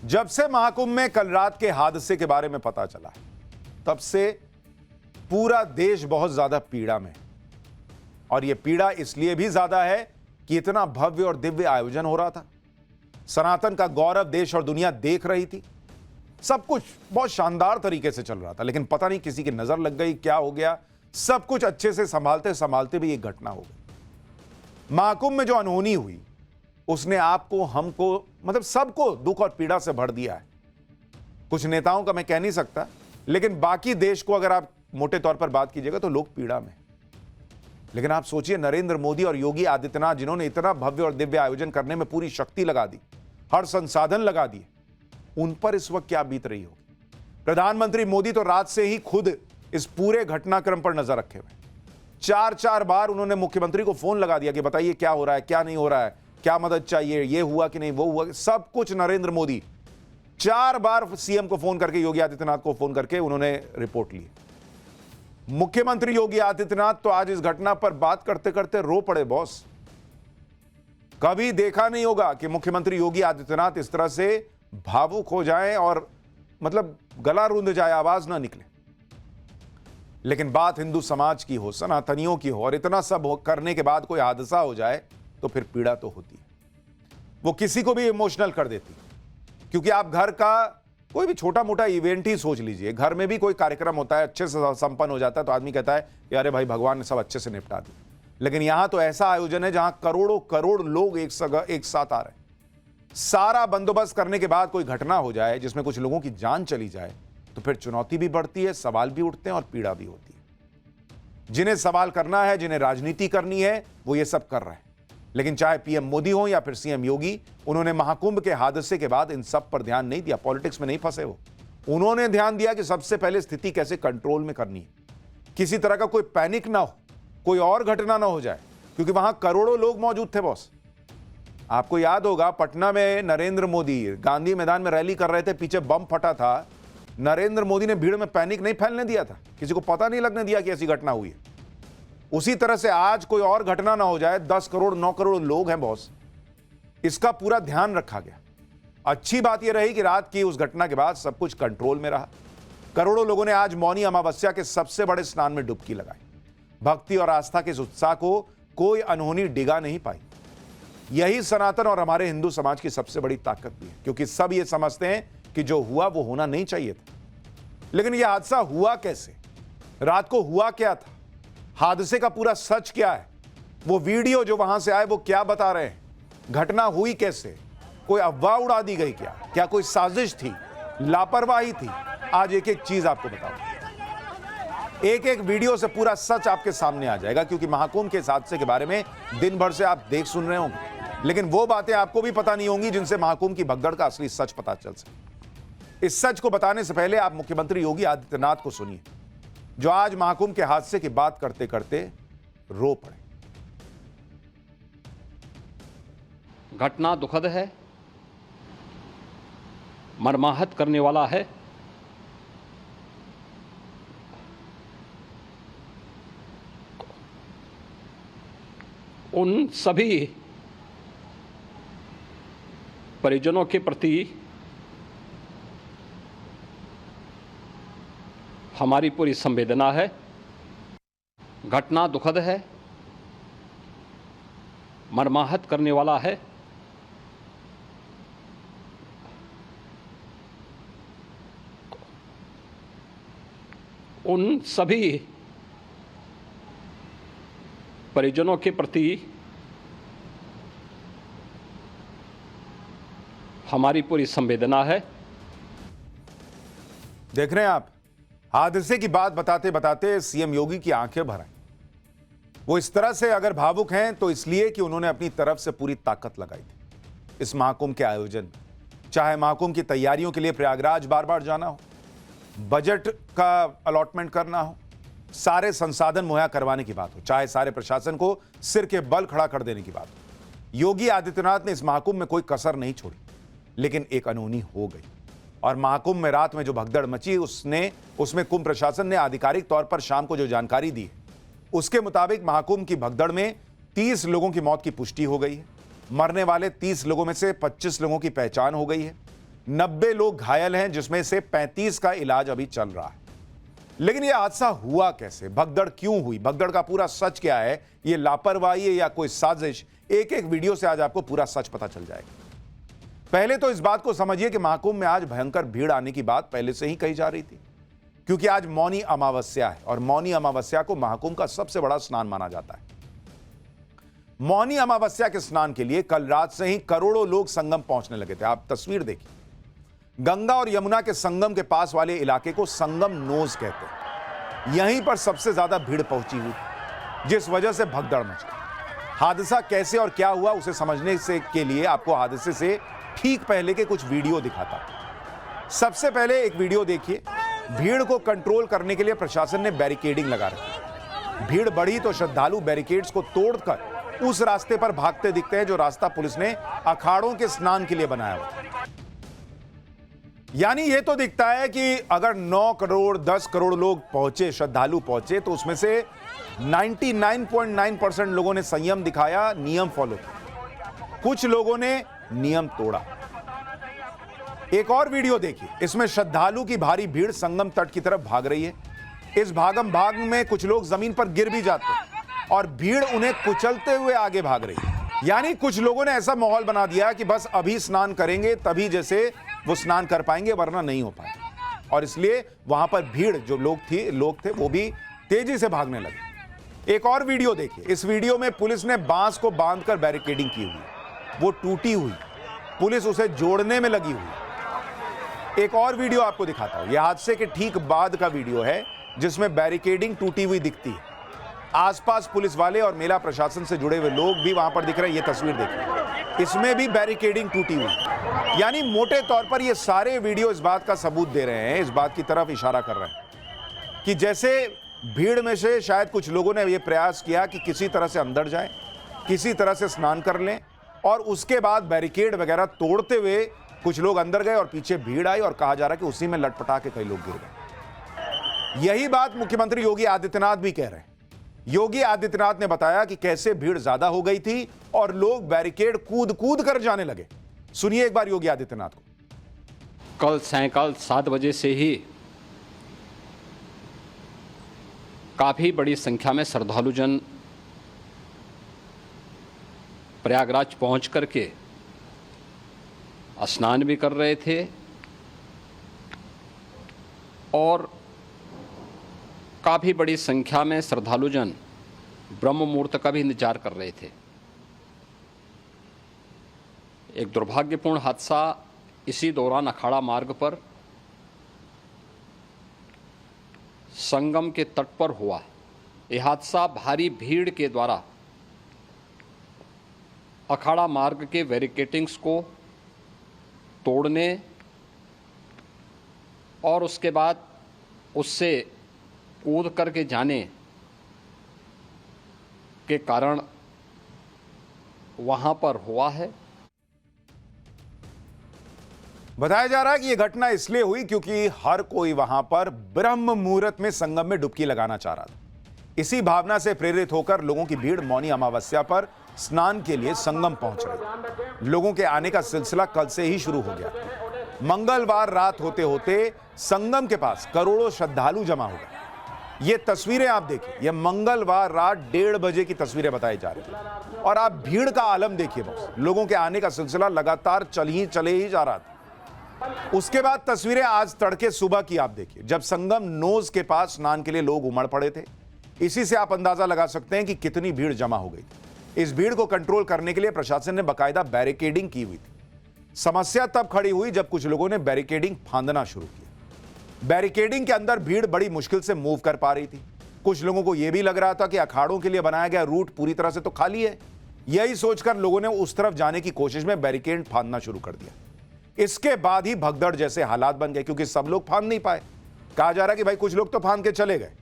जब से महाकुंभ में कल रात के हादसे के बारे में पता चला तब से पूरा देश बहुत ज्यादा पीड़ा में है। और यह पीड़ा इसलिए भी ज्यादा है कि इतना भव्य और दिव्य आयोजन हो रहा था। सनातन का गौरव देश और दुनिया देख रही थी। सब कुछ बहुत शानदार तरीके से चल रहा था, लेकिन पता नहीं किसी की नजर लग गई, क्या हो गया। सब कुछ अच्छे से संभालते संभालते भी एक घटना हो गई। महाकुंभ में जो अनहोनी हुई उसने आपको, हमको, मतलब सबको दुख और पीड़ा से भर दिया है। कुछ नेताओं का मैं कह नहीं सकता, लेकिन बाकी देश को अगर आप मोटे तौर पर बात कीजिएगा तो लोग पीड़ा में। लेकिन आप सोचिए, नरेंद्र मोदी और योगी आदित्यनाथ जिन्होंने इतना भव्य और दिव्य आयोजन करने में पूरी शक्ति लगा दी, हर संसाधन लगा दिए, उन पर इस वक्त क्या बीत रही होगी। प्रधानमंत्री मोदी तो रात से ही खुद इस पूरे घटनाक्रम पर नजर रखे हुए। चार बार उन्होंने मुख्यमंत्री को फोन लगा दिया कि बताइए क्या हो रहा है, क्या नहीं हो रहा है, क्या मदद चाहिए, ये हुआ कि नहीं, वो हुआ। सब कुछ नरेंद्र मोदी 4 बार सीएम को फोन करके, योगी आदित्यनाथ को फोन करके उन्होंने रिपोर्ट ली। मुख्यमंत्री योगी आदित्यनाथ तो आज इस घटना पर बात करते करते रो पड़े। बॉस, कभी देखा नहीं होगा कि मुख्यमंत्री योगी आदित्यनाथ इस तरह से भावुक हो जाएं और मतलब गला रूंध जाए, आवाज ना निकले। लेकिन बात हिंदू समाज की हो, सनातनियों की हो, और इतना सब करने के बाद कोई हादसा हो जाए तो फिर पीड़ा तो होती है। वो किसी को भी इमोशनल कर देती है। क्योंकि आप घर का कोई भी छोटा मोटा इवेंट ही सोच लीजिए, घर में भी कोई कार्यक्रम होता है, अच्छे से संपन्न हो जाता है तो आदमी कहता है कि अरे भाई भगवान ने सब अच्छे से निपटा दिया। लेकिन यहां तो ऐसा आयोजन है जहां करोड़ों करोड़ लोग एक साथ आ रहे हैं। सारा बंदोबस्त करने के बाद कोई घटना हो जाए जिसमें कुछ लोगों की जान चली जाए तो फिर चुनौती भी बढ़ती है, सवाल भी उठते हैं और पीड़ा भी होती है। जिन्हें सवाल करना है, जिन्हें राजनीति करनी है, वो ये सब कर रहे हैं। लेकिन चाहे पीएम मोदी हो या फिर सीएम योगी, उन्होंने महाकुंभ के हादसे के बाद इन सब पर ध्यान नहीं दिया। पॉलिटिक्स में नहीं फंसे वो। उन्होंने ध्यान दिया कि सबसे पहले स्थिति कैसे कंट्रोल में करनी है, किसी तरह का कोई पैनिक ना हो, कोई और घटना ना हो जाए, क्योंकि वहां करोड़ों लोग मौजूद थे। बॉस, आपको याद होगा पटना में नरेंद्र मोदी गांधी मैदान में रैली कर रहे थे, पीछे बम फटा था। नरेंद्र मोदी ने भीड़ में पैनिक नहीं फैलने दिया था, किसी को पता नहीं लगने दिया कि ऐसी घटना हुई है। उसी तरह से आज कोई और घटना ना हो जाए। 10 करोड़ 9 करोड़ लोग हैं बॉस, इसका पूरा ध्यान रखा गया। अच्छी बात यह रही कि रात की उस घटना के बाद सब कुछ कंट्रोल में रहा। करोड़ों लोगों ने आज मौनी अमावस्या के सबसे बड़े स्नान में डुबकी लगाई। भक्ति और आस्था के इस उत्साह को कोई अनहोनी डिगा नहीं पाई। यही सनातन और हमारे हिंदू समाज की सबसे बड़ी ताकत भी है, क्योंकि सब ये समझते हैं कि जो हुआ वो होना नहीं चाहिए था। लेकिन यह हादसा हुआ कैसे, रात को हुआ क्या था, हादसे का पूरा सच क्या है, वो वीडियो जो वहां से आए वो क्या बता रहे हैं, घटना हुई कैसे, कोई अफवाह उड़ा दी गई क्या कोई साजिश थी, लापरवाही थी। आज एक एक चीज आपको बताऊं। एक एक वीडियो से पूरा सच आपके सामने आ जाएगा, क्योंकि महाकुंभ के इस हादसे के बारे में दिन भर से आप देख सुन रहे होंगे, लेकिन वो बातें आपको भी पता नहीं होंगी जिनसे महाकुंभ की भगदड़ का असली सच पता चल सके। इस सच को बताने से पहले आप मुख्यमंत्री योगी आदित्यनाथ को सुनिए, जो आज महाकुंभ के हादसे की बात करते करते रो पड़े। घटना दुखद है, मर्माहत करने वाला है। उन सभी परिजनों के प्रति हमारी पूरी संवेदना है। घटना दुखद है, मर्माहत करने वाला है। उन सभी परिजनों के प्रति हमारी पूरी संवेदना है। देख रहे हैं आप, हादसे की बात बताते बताते सीएम योगी की आंखें भर आई। वो इस तरह से अगर भावुक हैं तो इसलिए कि उन्होंने अपनी तरफ से पूरी ताकत लगाई थी इस महाकुंभ के आयोजन में। चाहे महाकुंभ की तैयारियों के लिए प्रयागराज बार बार जाना हो, बजट का अलॉटमेंट करना हो, सारे संसाधन मुहैया करवाने की बात हो, चाहे सारे प्रशासन को सिर के बल खड़ा कर देने की बात हो, योगी आदित्यनाथ ने इस महाकुंभ में कोई कसर नहीं छोड़ी। लेकिन एक अनहोनी हो गई, और महाकुंभ में रात में जो भगदड़ मची उसमें कुंभ प्रशासन ने आधिकारिक तौर पर शाम को जो जानकारी दी उसके मुताबिक महाकुंभ की भगदड़ में 30 लोगों की मौत की पुष्टि हो गई है। मरने वाले 30 लोगों में से 25 लोगों की पहचान हो गई है। 90 लोग घायल हैं, जिसमें से 35 का इलाज अभी चल रहा है। लेकिन यह हादसा हुआ कैसे, भगदड़ क्यों हुई, भगदड़ का पूरा सच क्या है, यह लापरवाही है या कोई साजिश, एक एक वीडियो से आज आपको पूरा सच पता चल जाएगा। पहले तो इस बात को समझिए कि महाकुंभ में आज भयंकर भीड़ आने की बात पहले से ही कही जा रही थी, क्योंकि आज मौनी अमावस्या है और मौनी अमावस्या को महाकुंभ का सबसे बड़ा स्नान माना जाता है। मौनी अमावस्या के स्नान के लिए कल रात से ही करोड़ों लोग संगम पहुंचने लगे थे। आप तस्वीर देखिए, गंगा और यमुना के संगम के पास वाले इलाके को संगम नोज कहते हैं। यहीं पर सबसे ज्यादा भीड़ पहुंची हुई, जिस वजह से भगदड़ मच गई। हादसा कैसे और क्या हुआ उसे समझने से के लिए आपको हादसे से ठीक पहले के कुछ वीडियो दिखाता हूं। सबसे पहले एक वीडियो देखिए। भीड़ को कंट्रोल करने के लिए प्रशासन ने बैरिकेडिंग लगा रखी। भीड़ बढ़ी तो श्रद्धालु बैरिकेड्स को तोड़कर उस रास्ते पर भागते दिखते हैं जो रास्ता पुलिस ने अखाड़ों के स्नान के लिए बनाया हुआ था। यानी यह तो दिखता है कि अगर 9 करोड़ 10 करोड़ लोग पहुंचे, श्रद्धालु पहुंचे, तो उसमें से 99.9% लोगों ने संयम दिखाया, नियम फॉलो किया। कुछ लोगों ने नियम तोड़ा। एक और वीडियो देखिए, इसमें श्रद्धालु की भारी भीड़ संगम तट की तरफ भाग रही है। इस भागम भाग में कुछ लोग जमीन पर गिर भी जाते हैं और भीड़ उन्हें कुचलते हुए आगे भाग रही है। यानी कुछ लोगों ने ऐसा माहौल बना दिया कि बस अभी स्नान करेंगे तभी जैसे वो स्नान कर पाएंगे, वरना नहीं हो पाएगा। और इसलिए वहां पर भीड़ जो लोग थे वो भी तेजी से भागने लगे। एक और वीडियो देखिए। इस वीडियो में पुलिस ने बांस को बांधकर बैरिकेडिंग की हुई, वो टूटी हुई, पुलिस उसे जोड़ने में लगी हुई। एक और वीडियो आपको दिखाता हूं। यह हादसे के ठीक बाद का वीडियो है, जिसमें बैरिकेडिंग टूटी हुई दिखती है। आसपास पुलिस वाले और मेला प्रशासन से जुड़े हुए लोग भी वहां पर दिख रहे हैं। ये तस्वीर देखिए, इसमें भी बैरिकेडिंग टूटी हुई। यानी मोटे तौर पर ये सारे वीडियो इस बात का सबूत दे रहे हैं, इस बात की तरफ इशारा कर रहे हैं कि जैसे भीड़ में से शायद कुछ लोगों ने यह प्रयास किया कि किसी तरह से अंदर जाएं, किसी तरह से स्नान कर लें, और उसके बाद बैरिकेड वगैरह तोड़ते हुए कुछ लोग अंदर गए और पीछे भीड़ आई और कहा जा रहा है कि उसी में लटपटा के कई लोग गिर गए। यही बात मुख्यमंत्री योगी आदित्यनाथ भी कह रहे हैं। योगी आदित्यनाथ ने बताया कि कैसे भीड़ ज्यादा हो गई थी और लोग बैरिकेड कूद कूद कर जाने लगे। सुनिए एक बार योगी आदित्यनाथ को। कल सायंकाल 7 बजे से ही काफ़ी बड़ी संख्या में श्रद्धालुजन प्रयागराज पहुंच करके स्नान भी कर रहे थे और काफ़ी बड़ी संख्या में श्रद्धालुजन ब्रह्म मुहूर्त का भी इंतजार कर रहे थे। एक दुर्भाग्यपूर्ण हादसा इसी दौरान अखाड़ा मार्ग पर संगम के तट पर हुआ। यह हादसा भारी भीड़ के द्वारा अखाड़ा मार्ग के बैरिकेडिंग्स को तोड़ने और उसके बाद उससे कूद करके जाने के कारण वहां पर हुआ है। बताया जा रहा है कि यह घटना इसलिए हुई क्योंकि हर कोई वहां पर ब्रह्म मुहूर्त में संगम में डुबकी लगाना चाह रहा था। इसी भावना से प्रेरित होकर लोगों की भीड़ मौनी अमावस्या पर स्नान के लिए संगम पहुंच रही। लोगों के आने का सिलसिला कल से ही शुरू हो गया। मंगलवार रात होते होते संगम के पास करोड़ों श्रद्धालु जमा हो गए। ये तस्वीरें आप देखिए, ये मंगलवार रात 1:30 बजे की तस्वीरें बताई जा रही हैं और आप भीड़ का आलम देखिए। बस लोगों के आने का सिलसिला लगातार चले ही जा रहा था। उसके बाद तस्वीरें आज तड़के सुबह की आप देखिए, जब संगम नोज के पास स्नान के लिए लोग उमड़ पड़े थे। इसी से आप अंदाजा लगा सकते हैं कि कितनी भीड़ जमा हो गई थी। इस भीड़ को कंट्रोल करने के लिए प्रशासन ने बाकायदा बैरिकेडिंग की हुई थी। समस्या तब खड़ी हुई जब कुछ लोगों ने बैरिकेडिंग फांदना शुरू किया। बैरिकेडिंग के अंदर भीड़ बड़ी मुश्किल से मूव कर पा रही थी। कुछ लोगों को यह भी लग रहा था कि अखाड़ों के लिए बनाया गया रूट पूरी तरह से तो खाली है। यही सोचकर लोगों ने उस तरफ जाने की कोशिश में बैरिकेड फांदना शुरू कर दिया। इसके बाद ही भगदड़ जैसे हालात बन गए, क्योंकि सब लोग फांद नहीं पाए। कहा जा रहा है कि भाई कुछ लोग तो फांद के चले गए,